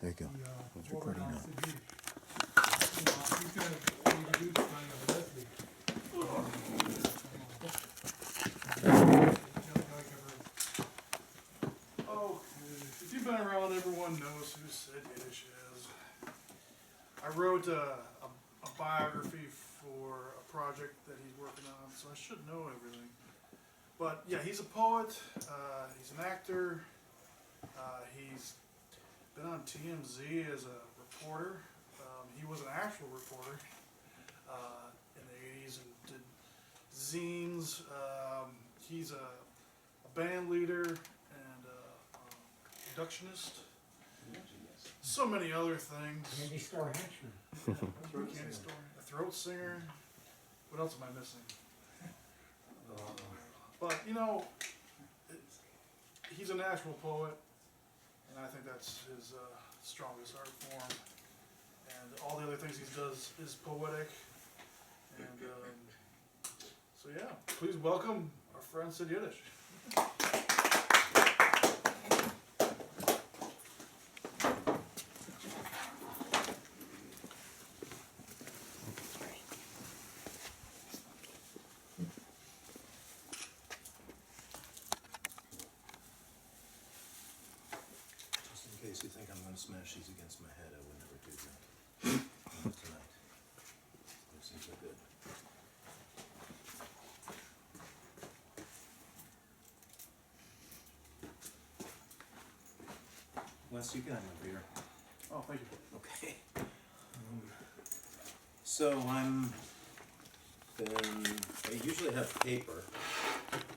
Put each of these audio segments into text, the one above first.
There you go. It's recording now. Sid Yiddish. He's kind of introduced by Leslie. Oh, if you've been around, everyone knows who Sid Yiddish is. I wrote a biography for a project that he's working on, so I should know everything. But yeah, he's a poet, he's an actor, he's been on TMZ as a reporter. He was an actual reporter in the 80s and did zines. He's a band leader and a productionist. So many other things. Candy store henchman. Candy store. A throat singer. What else am I missing? But you know, he's a natural poet, and I think that's his strongest art form. And all the other things he does is poetic. And so yeah, please welcome our friend Sid Yiddish. In case you think I'm going to smash these against my head, I would never do that. Not tonight. Those things are good. Wes, you can have my beer. Oh, thank you. Okay. So I usually have paper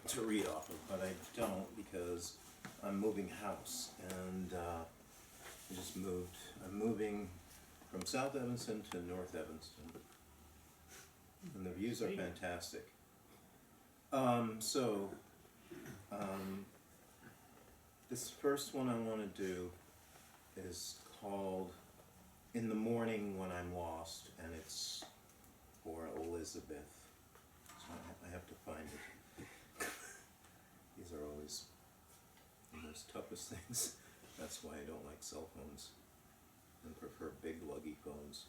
to read off of, but I don't because I'm moving house, and I just moved. I'm moving from South Evanston to North Evanston, and the views are fantastic. This first one I want to do is called "In the Morning When I'm Lost," and it's for Elizabeth. So I have to find it. These are always the most toughest things. That's why I don't like cell phones and prefer big luggy phones.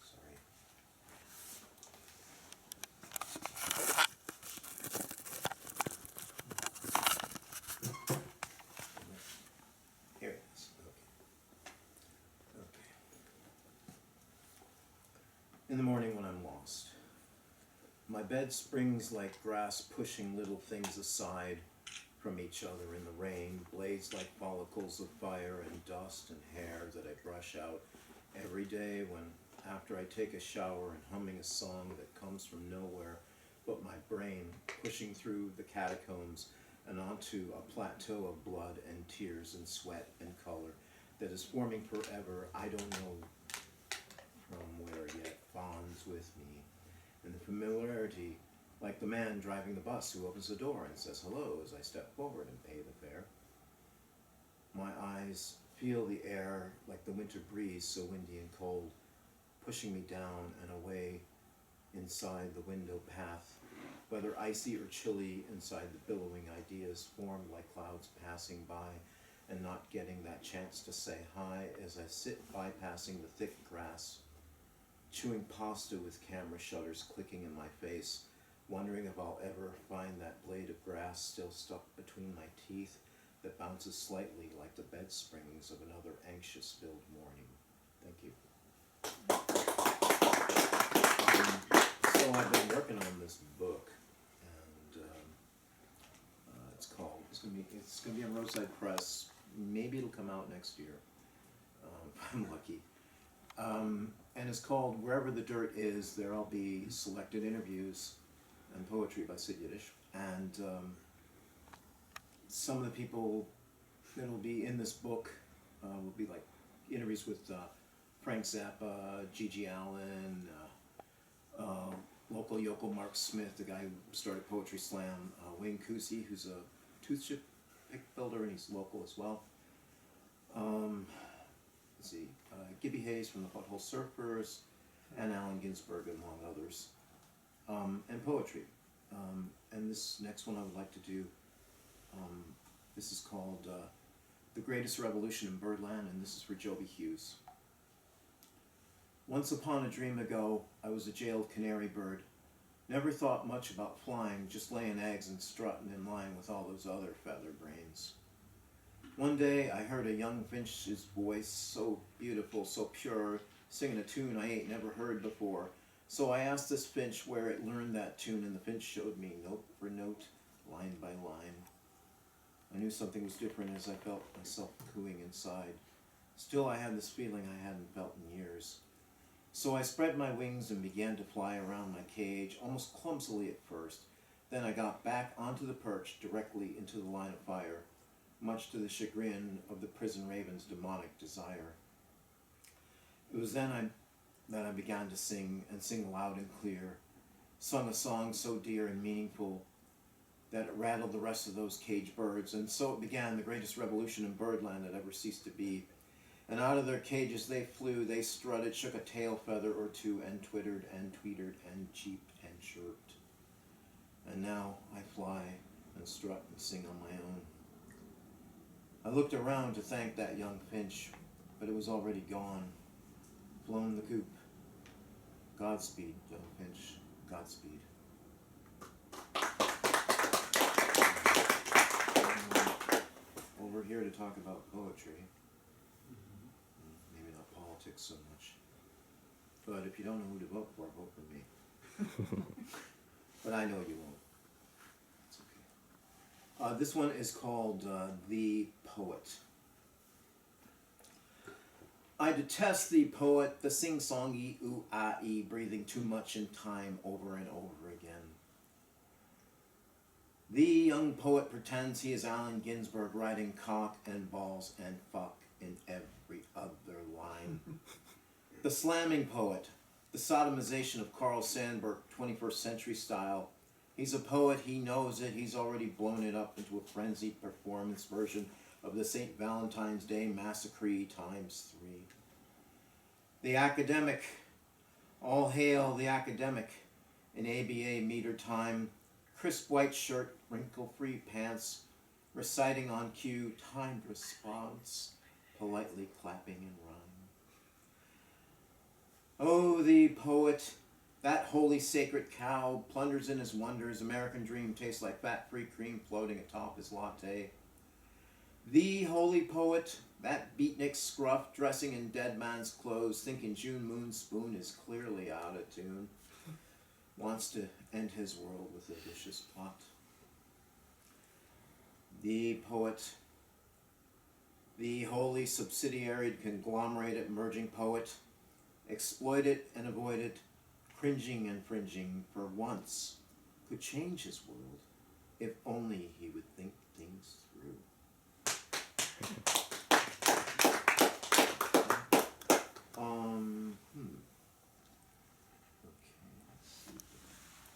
Sorry. Here it is. Okay. In the morning when I'm lost. My bed springs like grass pushing little things aside from each other in the rain, blazed like follicles of fire and dust and hair that I brush out every day when, after I take a shower and humming a song that comes from nowhere but my brain, pushing through the catacombs and onto a plateau of blood and tears and sweat and color that is forming forever, I don't know from where yet, bonds with me. And the familiarity, like the man driving the bus who opens the door and says hello as I step forward and pay the fare. My eyes feel the air like the winter breeze, so windy and cold, pushing me down and away inside the window path, whether icy or chilly inside the billowing ideas formed like clouds passing by and not getting that chance to say hi as I sit bypassing the thick grass, chewing pasta with camera shutters clicking in my face, wondering if I'll ever find that blade of grass still stuck between my teeth that bounces slightly like the bed springs of another anxious-filled morning. Thank you. So I've been working on this book, and it's gonna be on Roadside Press. Maybe it'll come out next year, if I'm lucky. And it's called Wherever the Dirt Is. There'll be selected interviews and poetry by Sid Yiddish. And some of the people that will be in this book will be like interviews with Frank Zappa, Gigi Allin, local Yoko Mark Smith, the guy who started Poetry Slam, Wayne Kusi, who's a tooth chip pick builder, and he's local as well. Let's see, Jobie Hayes from the Butthole Surfers, and Allen Ginsberg, among others, and poetry. And this next one I would like to do, this is called The Greatest Revolution in Birdland, and this is for Jobie Hughes. Once upon a dream ago, I was a jailed canary bird. Never thought much about flying, just laying eggs and strutting in line with all those other feather brains. One day I heard a young finch's voice, so beautiful, so pure, singing a tune I ain't never heard before. So I asked this finch where it learned that tune, and the finch showed me note for note, line by line. I knew something was different as I felt myself cooing inside. Still, I had this feeling I hadn't felt in years. So I spread my wings and began to fly around my cage, almost clumsily at first. Then I got back onto the perch directly into the line of fire, much to the chagrin of the prison raven's demonic desire. It was then that I began to sing, and sing loud and clear, sung a song so dear and meaningful that it rattled the rest of those caged birds, and so it began the greatest revolution in Birdland that ever ceased to be. And out of their cages they flew, they strutted, shook a tail feather or two, and twittered and tweetered and cheeped and chirped. And now I fly and strut and sing on my own. I looked around to thank that young finch, but it was already gone, flown the coop. Godspeed, young finch, Godspeed. We're here to talk about poetry. Maybe not politics so much. But if you don't know who to vote for me. But I know you won't. It's okay. This one is called The Poet. I detest the poet, the sing-songy ooh-ah-ee, breathing too much in time over and over again. The young poet pretends he is Allen Ginsberg, writing cock and balls and fuck in every other line. The slamming poet, the sodomization of Carl Sandburg, 21st century style. He's a poet, he knows it, he's already blown it up into a frenzied performance version of the St. Valentine's Day Massacre ×3. The academic, all hail the academic, in ABA meter time, crisp white shirt, wrinkle-free pants, reciting on cue, timed response, politely clapping in rhyme. Oh, the poet, that holy sacred cow, plunders in his wonders, American dream tastes like fat-free cream floating atop his latte. The holy poet, that beatnik scruff, dressing in dead man's clothes, thinking June Moon's spoon is clearly out of tune, wants to end his world with a vicious plot. The poet, the wholly subsidiary conglomerated merging poet, exploited and avoided, cringing and fringing, for once could change his world if only he would think things through.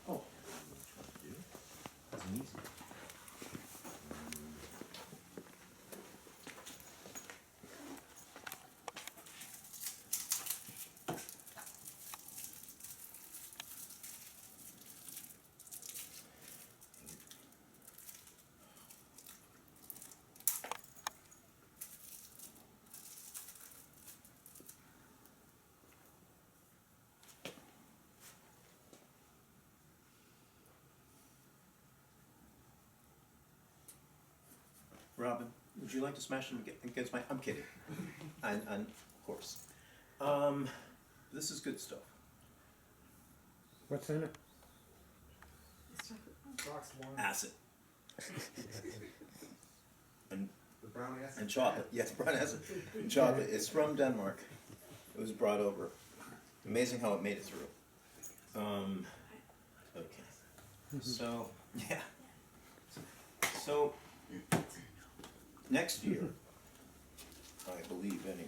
Oh, that's an easy one. Robin, would you like to smash him against my... I'm kidding. And of course. This is good stuff. What's in it? Acid. and The brown acid. and chocolate. Yes, brown acid. And chocolate. It's from Denmark. It was brought over. Amazing how it made it through. Okay. So, yeah. So, next year, I believe anyway,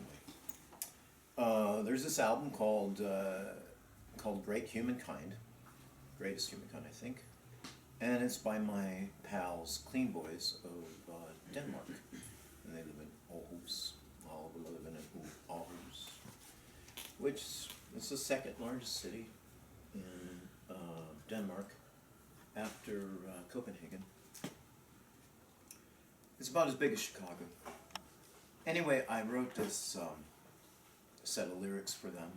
there's this album called Great Humankind, Greatest Humankind, I think, and it's by my pals, Clean Boys of Denmark, and they live in Aarhus. All of them live in Aarhus, which is the second largest city in Denmark after Copenhagen. It's about as big as Chicago. Anyway, I wrote this set of lyrics for them.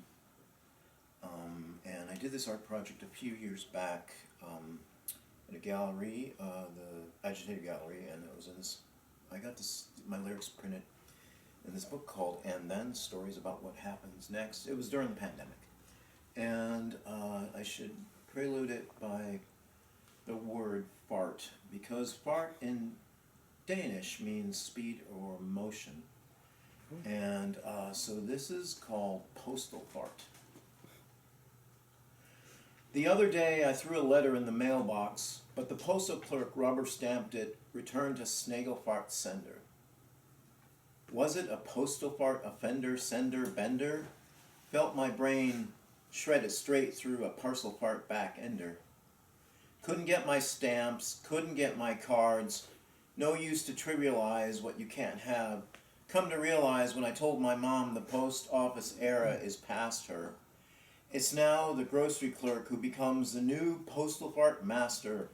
And I did this art project a few years back at a gallery, the Agitated Gallery, and it was in this, I got my lyrics printed in this book called And Then, Stories About What Happens Next. It was during the pandemic. And I should prelude it by the word fart, because fart in Danish means speed or motion. And so this is called Postalfart. The other day I threw a letter in the mailbox, but the postal clerk rubber stamped it, returned to Snagelfart sender. Was it a Postalfart offender, sender, bender? Felt my brain shredded straight through a parcel fart back ender. Couldn't get my stamps, couldn't get my cards. No use to trivialize what you can't have. Come to realize when I told my mom the post office era is past her. It's now the grocery clerk who becomes the new postal fart master.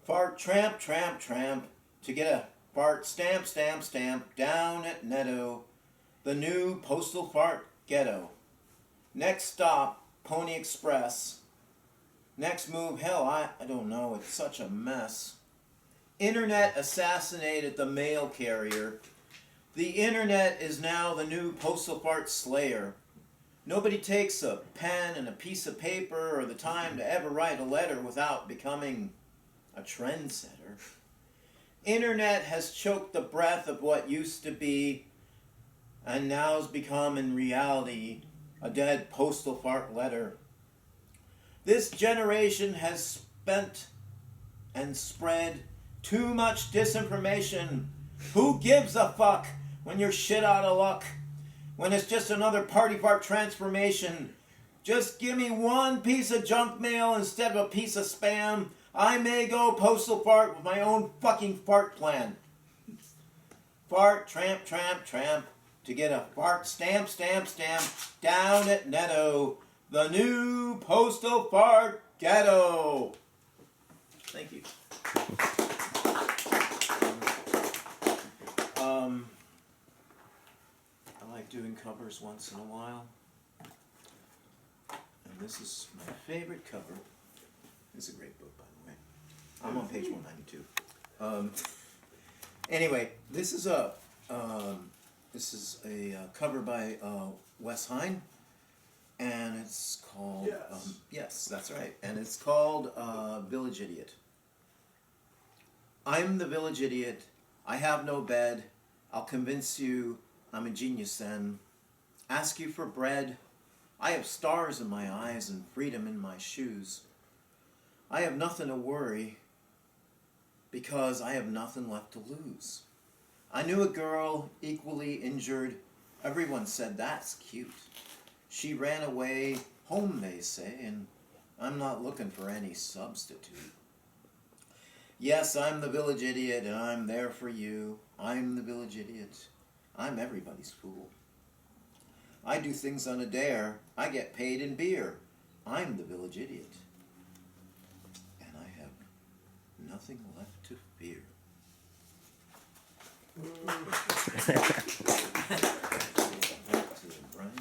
Fart tramp, tramp, tramp, to get a fart stamp, stamp, stamp, down at Netto, the new postal fart ghetto. Next stop, Pony Express. Next move, hell, I don't know, it's such a mess. Internet assassinated the mail carrier. The internet is now the new postal fart slayer. Nobody takes a pen and a piece of paper or the time to ever write a letter without becoming a trendsetter. Internet has choked the breath of what used to be and now's become in reality a dead postal fart letter. This generation has spent and spread too much disinformation. Who gives a fuck when you're shit out of luck? When it's just another party fart transformation. Just give me one piece of junk mail instead of a piece of spam. I may go postal fart with my own fucking fart plan. Fart, tramp, tramp, tramp, to get a fart stamp, stamp, stamp, down at Netto, the new postal fart ghetto. Thank you. I like doing covers once in a while. And this is my favorite cover. It's a great book, by the way. I'm on page 192. Anyway, this is a cover by Wes Heine, and it's called yes, that's right, and it's called Village Idiot. I'm the village idiot. I have no bed. I'll convince you I'm a genius then. Ask you for bread. I have stars in my eyes and freedom in my shoes. I have nothing to worry because I have nothing left to lose. I knew a girl equally injured. Everyone said, that's cute. She ran away home, they say, and I'm not looking for any substitute. Yes, I'm the village idiot, and I'm there for you. I'm the village idiot. I'm everybody's fool. I do things on a dare. I get paid in beer. I'm the village idiot. And I have nothing left to fear. Back to Brian.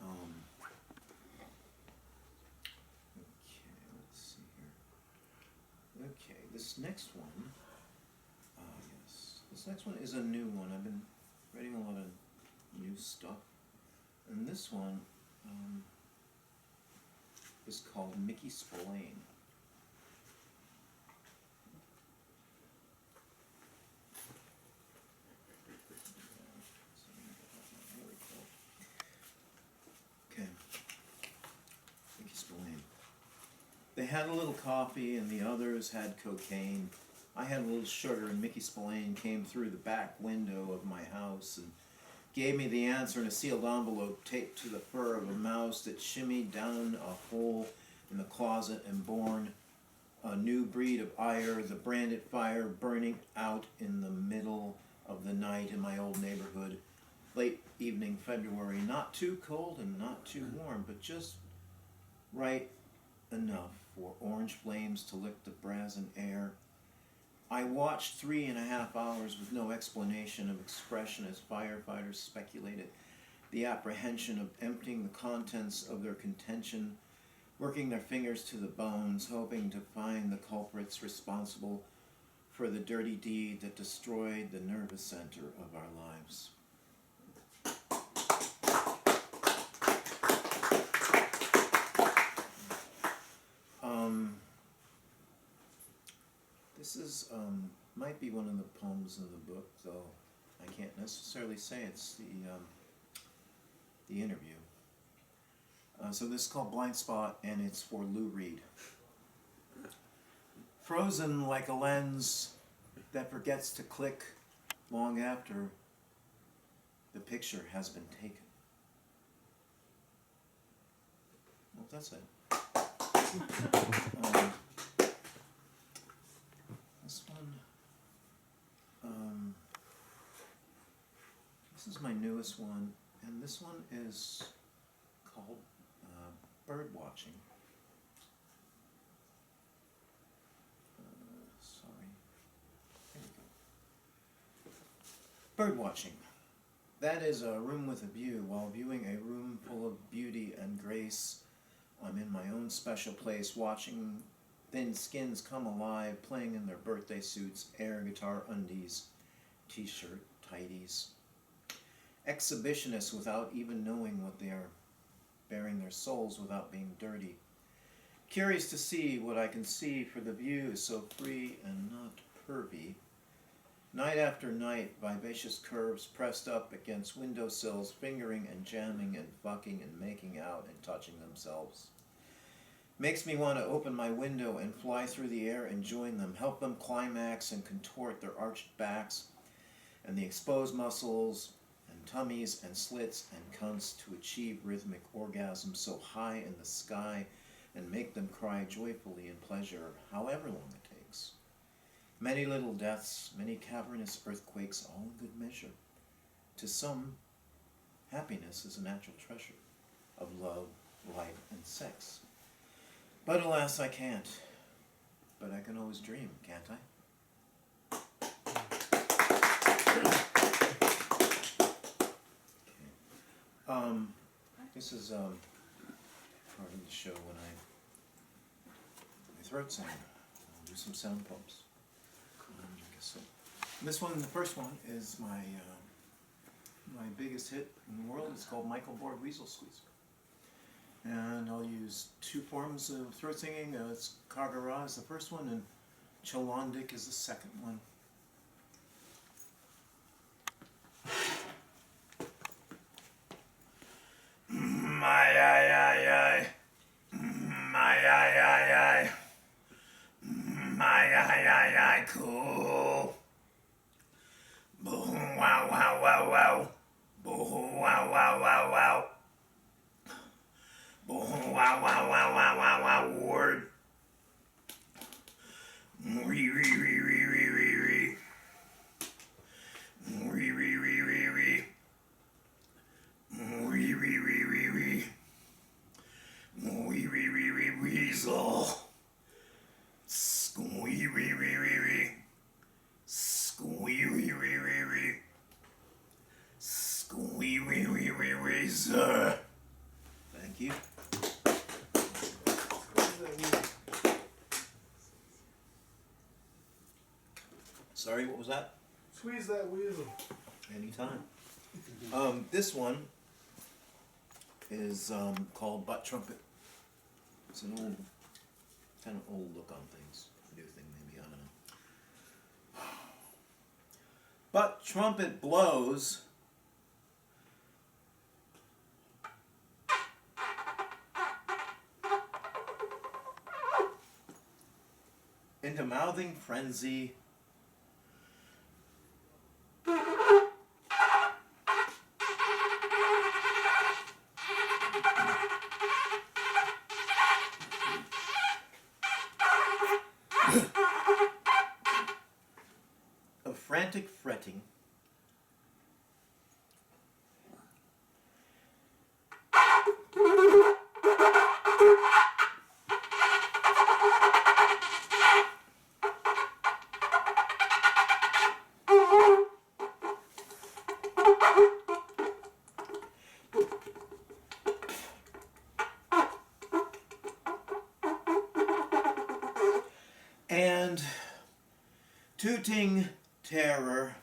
Okay, let's see here. Okay, this next one. Yes, this next one is a new one. I've been writing a lot of new stuff, and this one is called Mickey Spillane. Okay, Mickey Spillane. They had a little coffee and the others had cocaine. I had a little sugar and Mickey Spillane came through the back window of my house and gave me the answer in a sealed envelope taped to the fur of a mouse that shimmied down a hole in the closet and born a new breed of ire, the branded fire burning out in the middle of the night in my old neighborhood. Late evening February, not too cold and not too warm, but just right enough for orange flames to lick the brazen air. I watched 3.5 hours with no explanation of expression as firefighters speculated the apprehension of emptying the contents of their contention, working their fingers to the bones, hoping to find the culprits responsible for the dirty deed that destroyed the nervous center of our lives. This is, might be one of the poems in the book, though I can't necessarily say it's the interview. So this is called Blind Spot, and it's for Lou Reed. Frozen like a lens that forgets to click long after the picture has been taken. Well, that's it. This one, this is my newest one, and this one is called Birdwatching. Sorry. There we go. Birdwatching. That is a room with a view. While viewing a room full of beauty and grace, I'm in my own special place, watching thin skins come alive, playing in their birthday suits, air guitar undies, t-shirt, tighties. Exhibitionists without even knowing what they are, bearing their souls without being dirty. Curious to see what I can see, for the view is so free and not pervy. Night after night, vivacious curves pressed up against windowsills, fingering and jamming and fucking and making out and touching themselves. Makes me want to open my window and fly through the air and join them, help them climax and contort their arched backs and the exposed muscles and tummies and slits and cunts to achieve rhythmic orgasms so high in the sky and make them cry joyfully in pleasure, however long it takes. Many little deaths, many cavernous earthquakes, all in good measure. To some, happiness is a natural treasure of love, light, and sex. But alas, I can't. But I can always dream, can't I? Okay. This is part of the show when I throat sing. I'll do some sound pumps. I guess so. This one, the first one, is my my biggest hit in the world. It's called Mykel Board Weasel Squeezer. And I'll use two forms of throat singing. It's Kagara is the first one, and Cholandik is the second one. My ay ay ay, my ay ay ay, my ay ay ay cool. Boo wow wow wow wow, boo wow wow wow wow. Wow, wow, wow, wow, wow, wow, word. Re, re, re, re, re, re, re. Re, re, re, re, re. Re, re, re, re, re. Re, re, re, re, weasel. Squee, re, re, re, re. Squee, re, re, re, re. Squee, re, re, re, re, sir. Thank you. Sorry, what was that? Squeeze that weasel. Anytime. This one is called Butt Trumpet. It's an old, kind of old look on things. New thing, maybe, I don't know. Butt Trumpet blows. Into mouthing frenzy. Of frantic fretting. and tooting terror.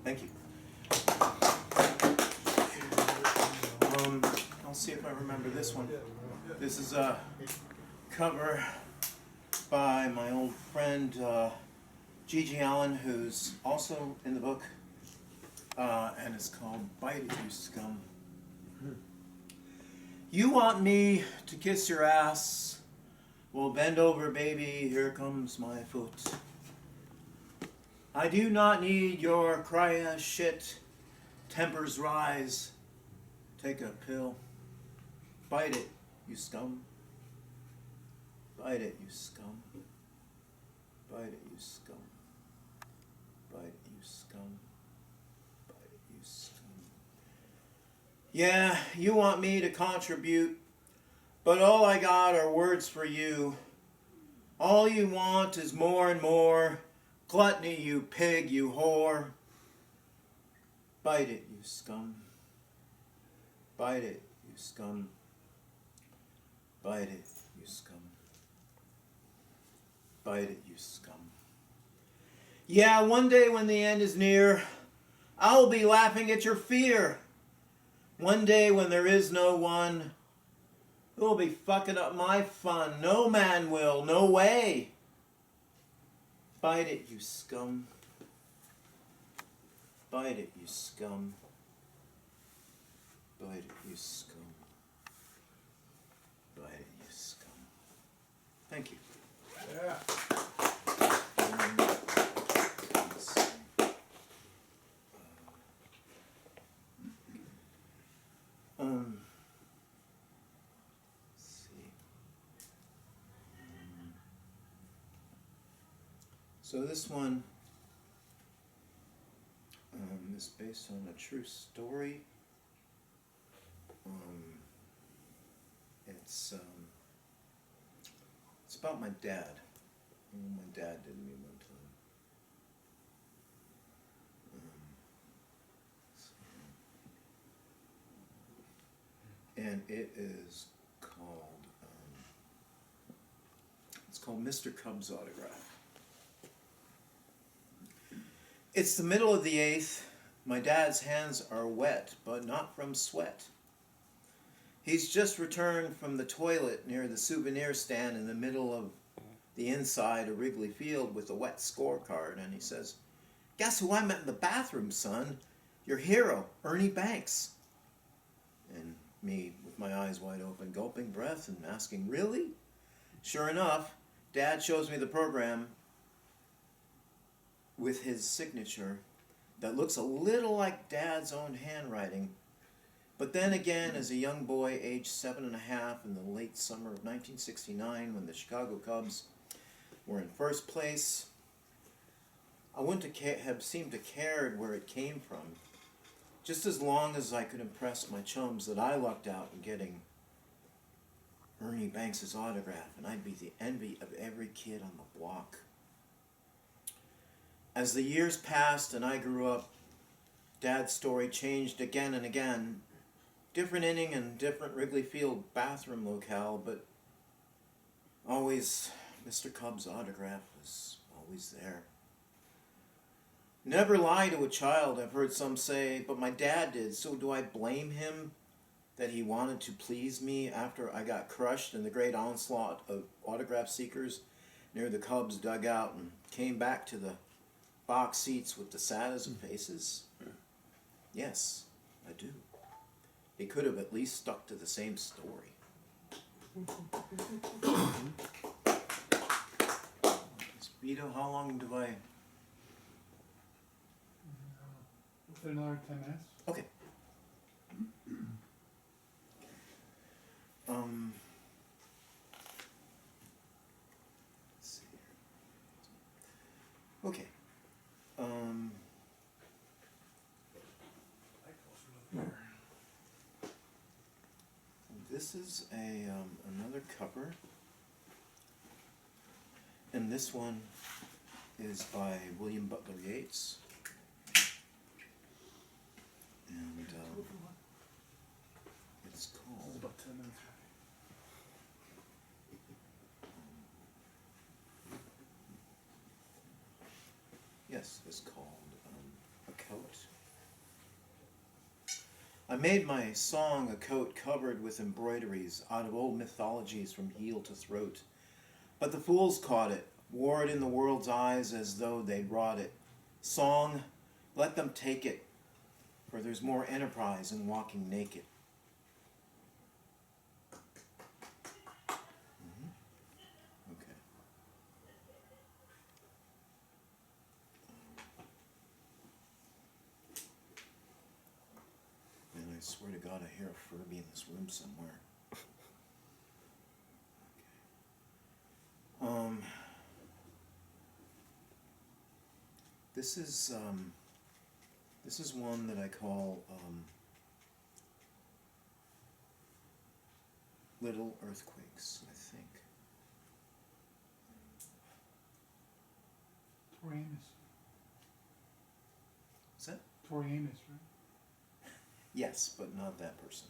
Thank you. I'll see if I remember this one. This is a cover by my old friend Gigi Allin, who's also in the book, and it's called Bite It, You Scum. You want me to kiss your ass? Well, bend over, baby, here comes my foot. I do not need your cry shit. Tempers rise. Take a pill. Bite it, you scum. Bite it, you scum. Bite it, you scum. Bite it, you scum. Bite it, you scum. Yeah, you want me to contribute, but all I got are words for you. All you want is more and more. Gluttony, you pig, you whore. Bite it, you scum. Bite it, you scum. Bite it, you scum. Bite it, you scum. Yeah, one day when the end is near, I'll be laughing at your fear. One day when there is no one who'll be fucking up my fun. No man will, no way. Bite it, you scum. Bite it, you scum. Bite it, you scum. Bite it, you scum. Thank you. Yeah. Let's see. Let's see. So this one is based on a true story. It's about my dad. My dad did me one time. And it is called, it's called Mr. Cub's Autograph. It's the middle of the 8th, My dad's hands are wet, but not from sweat. He's just returned from the toilet near the souvenir stand in the middle of the inside of Wrigley Field with a wet scorecard, and he says, "Guess who I met in the bathroom, son? Your hero, Ernie Banks." And me, with my eyes wide open, gulping breath and asking, "Really?" Sure enough, Dad shows me the program with his signature that looks a little like Dad's own handwriting. But then again, as a young boy, aged 7.5, in the late summer of 1969, when the Chicago Cubs were in first place, I wouldn't have seemed to care where it came from, just as long as I could impress my chums that I lucked out in getting Ernie Banks' autograph, and I'd be the envy of every kid on the block. As the years passed and I grew up, Dad's story changed again and again. Different inning and different Wrigley Field bathroom locale, but always Mr. Cub's autograph was always there. Never lie to a child, I've heard some say, but my dad did, so do I blame him that he wanted to please me after I got crushed in the great onslaught of autograph seekers near the Cubs dugout and came back to the box seats with the saddest of faces? Yes, I do. He could have at least stuck to the same story. Vito, how long do I... Within another 10 minutes. Okay. Let's see here. Okay. This is another cover, and this one is by William Butler Yeats, and it's called About 10 minutes. yes, it's called A Coat. I made my song a coat covered with embroideries out of old mythologies from heel to throat. But the fools caught it, wore it in the world's eyes as though they'd wrought it. Song, let them take it, for there's more enterprise in walking naked. Okay. And I swear to God, I hear a Furby in this room somewhere. This is one that I call Little Earthquakes, I think. Tori Amos. Is that? Tori Amos, right? Yes, but not that person.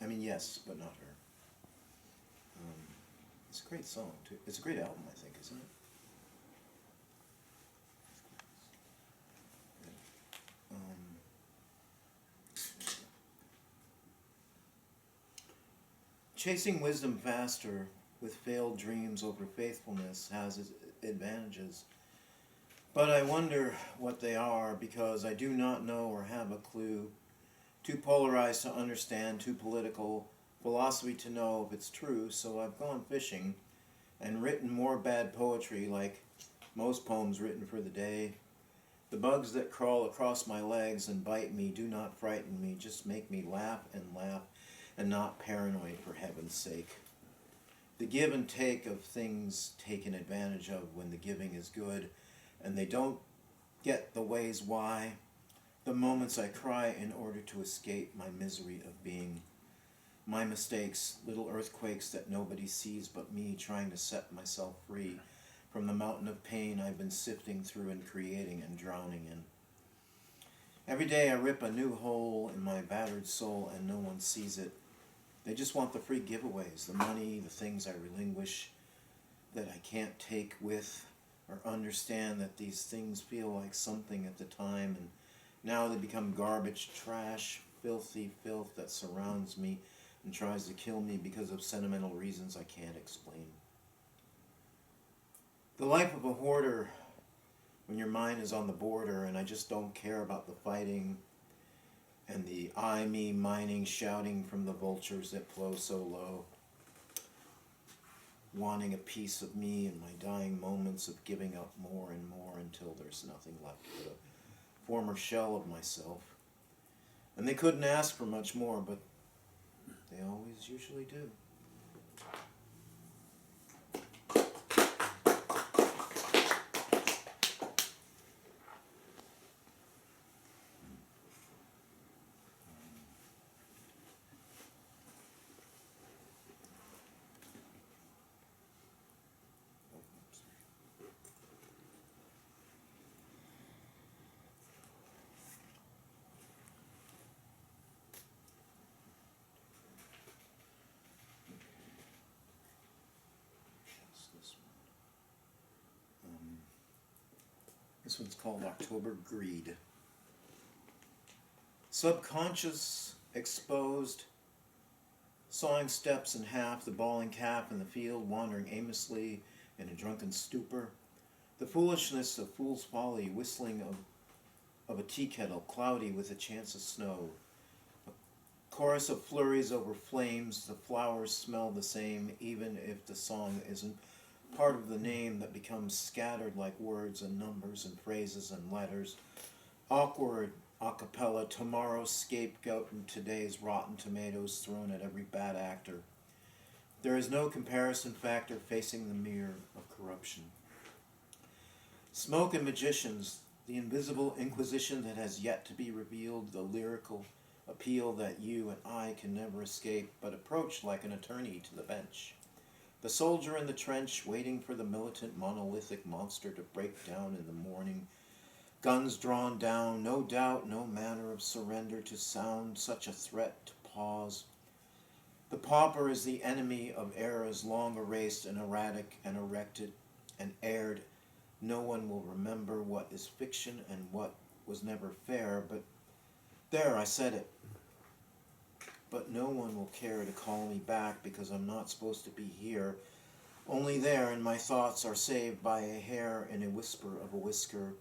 I mean, yes, but not her. It's a great song, too. It's a great album, I think, isn't it? Chasing wisdom faster with failed dreams over faithfulness has its advantages. But I wonder what they are, because I do not know or have a clue. Too polarized to understand, too political philosophy to know if it's true, so I've gone fishing and written more bad poetry, like most poems written for the day. The bugs that crawl across my legs and bite me do not frighten me, just make me laugh and not paranoid, for heaven's sake. The give and take of things taken advantage of when the giving is good, and they don't get the ways why. The moments I cry in order to escape my misery of being. My mistakes, little earthquakes that nobody sees but me, trying to set myself free from the mountain of pain I've been sifting through and creating and drowning in. Every day I rip a new hole in my battered soul and no one sees it. They just want the free giveaways, the money, the things I relinquish that I can't take with or understand that these things feel like something at the time and Now they become garbage, trash, filthy filth that surrounds me and tries to kill me because of sentimental reasons I can't explain. The life of a hoarder when your mind is on the border and I just don't care about the fighting and the I, me, mining, shouting from the vultures that flow so low, wanting a piece of me in my dying moments of giving up more and more until there's nothing left but a former shell of myself. And they couldn't ask for much more, but they always usually do. This one's called October Greed. Subconscious, exposed, sawing steps in half, the bawling calf in the field, wandering aimlessly in a drunken stupor. The foolishness of fool's folly, whistling of a tea kettle, cloudy with a chance of snow. A chorus of flurries over flames, the flowers smell the same, even if the song isn't part of the name that becomes scattered like words and numbers and phrases and letters. Awkward a cappella, tomorrow's scapegoat and today's rotten tomatoes thrown at every bad actor. There is no comparison factor facing the mirror of corruption. Smoke and magicians, the invisible inquisition that has yet to be revealed, the lyrical appeal that you and I can never escape, but approach like an attorney to the bench. The soldier in the trench, waiting for the militant monolithic monster to break down in the morning. Guns drawn down, no doubt, no manner of surrender to sound such a threat to pause. The pauper is the enemy of eras long erased and erratic and erected and aired. No one will remember what is fiction and what was never fair, but there, I said it. But no one will care to call me back because I'm not supposed to be here. Only there, and my thoughts are saved by a hair and a whisper of a whisker.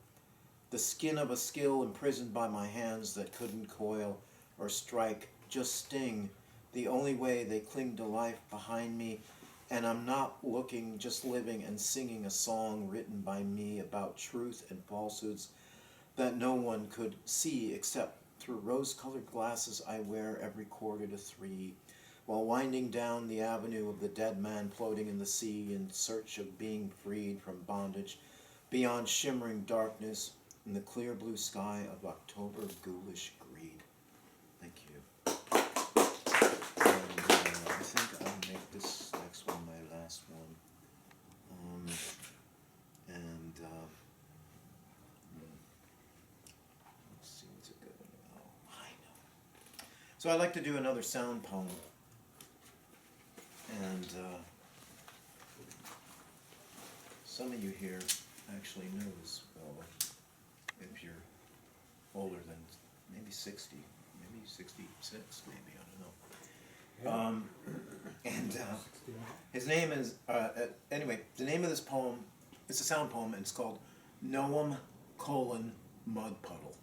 The skin of a skill imprisoned by my hands that couldn't coil or strike, just sting. The only way they cling to life behind me, and I'm not looking, just living and singing a song written by me about truth and falsehoods that no one could see except through rose-colored glasses I wear every 2:45, while winding down the avenue of the dead man floating in the sea in search of being freed from bondage, beyond shimmering darkness in the clear blue sky of October ghoulish greed. Thank you. And I think I'll make this next one my last one. Let's see, what's a good one? Oh, I know. So I'd like to do another sound poem. And some of you here actually know this well, if you're older than maybe 60, maybe 66, maybe, I don't know. And his name is, anyway, the name of this poem, it's a sound poem, and it's called Noam Colon Mud Puddle.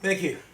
Thank you.